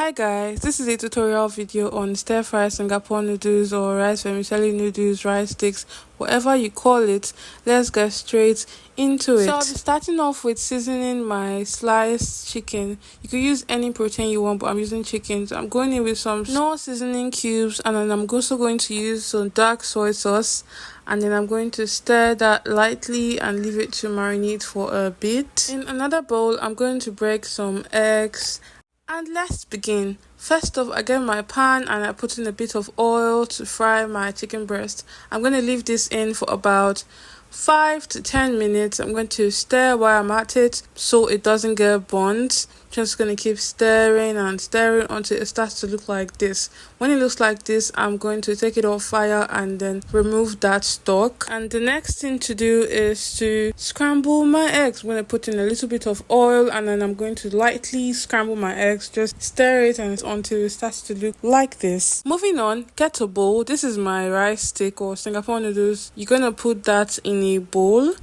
Hi guys, this is a tutorial video on stir fry Singapore noodles or rice vermicelli noodles, rice sticks, whatever you call it. Let's get straight into it. So I'll be starting off with seasoning my sliced chicken. You could use any protein you want, but I'm using chicken. So I'm going in with some Knorr seasoning cubes, and then I'm also going to use some dark soy sauce, and then I'm going to stir that lightly and leave it to marinate for a bit. In another bowl, I'm going to break some eggs. And let's begin. First off, I get my pan and I put in a bit of oil to fry my chicken breast. I'm going to leave this in for about 5 to 10 minutes. I'm going to stir while I'm at it so it doesn't get burnt. Just going to keep stirring and stirring until it starts to look like this. When it looks like this, I'm going to take it off fire and then remove that stalk. And the next thing to do is to scramble my eggs. I'm going to put in a little bit of oil and then I'm going to lightly scramble my eggs. Just stir it and until it starts to look like this. Moving on, get a bowl. This is my rice stick or Singapore noodles. You're going to put that in a bowl.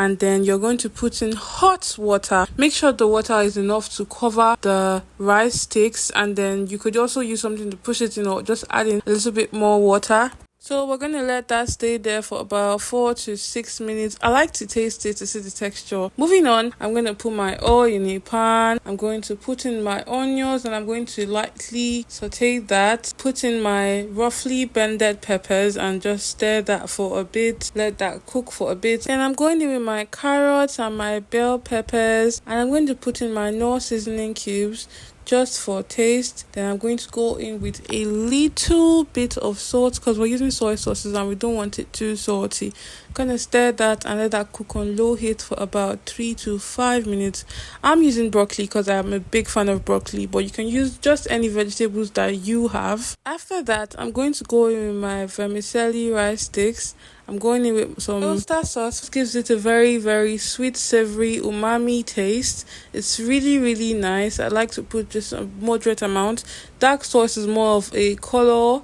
And then you're going to put in hot water. Make sure the water is enough to cover the rice sticks, and then you could also use something to push it in or just add in a little bit more water. So we're going to let that stay there for about 4 to 6 minutes. I like to taste it to see the texture. Moving on, I'm going to put my oil in a pan. I'm going to put in my onions and I'm going to lightly saute that. Put in my roughly blended peppers and just stir that for a bit. Let that cook for a bit. Then I'm going in with my carrots and my bell peppers. And I'm going to put in my Knorr seasoning cubes just for taste. Then I'm going to go in with a little bit of salt because we're using soy sauces and we don't want it too salty. I'm gonna stir that and let that cook on low heat for about 3 to 5 minutes. I'm using broccoli because I'm a big fan of broccoli, but you can use just any vegetables that you have. After that, I'm going to go in with my vermicelli rice sticks. I'm going in with some oyster sauce. This gives it a very sweet, savory, umami taste. It's really nice. I like to put just a moderate amount. Dark sauce is more of a color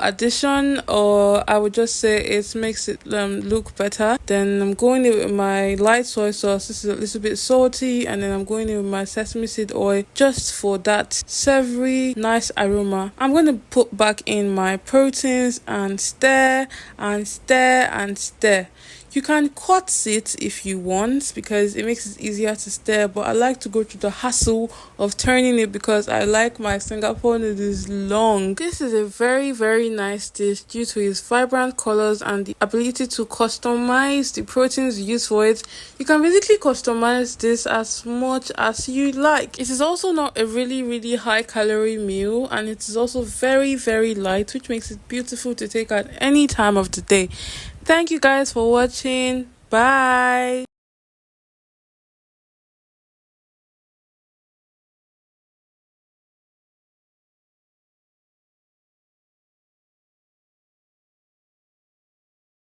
addition, or I would just say it makes it look better. Then I'm going in with my light soy sauce. This is a little bit salty, and then I'm going in with my sesame seed oil just for that savory nice aroma. I'm going to put back in my proteins and stir and stir and stir. You can cut it if you want because it makes it easier to stir, but I like to go through the hassle of turning it because I like my Singapore noodles long. This is a very nice dish due to its vibrant colors and the ability to customize the proteins used for it. You can basically customize this as much as you like. It is also not a really high calorie meal, and it is also very light, which makes it beautiful to take at any time of the day. Thank you guys for watching. Bye.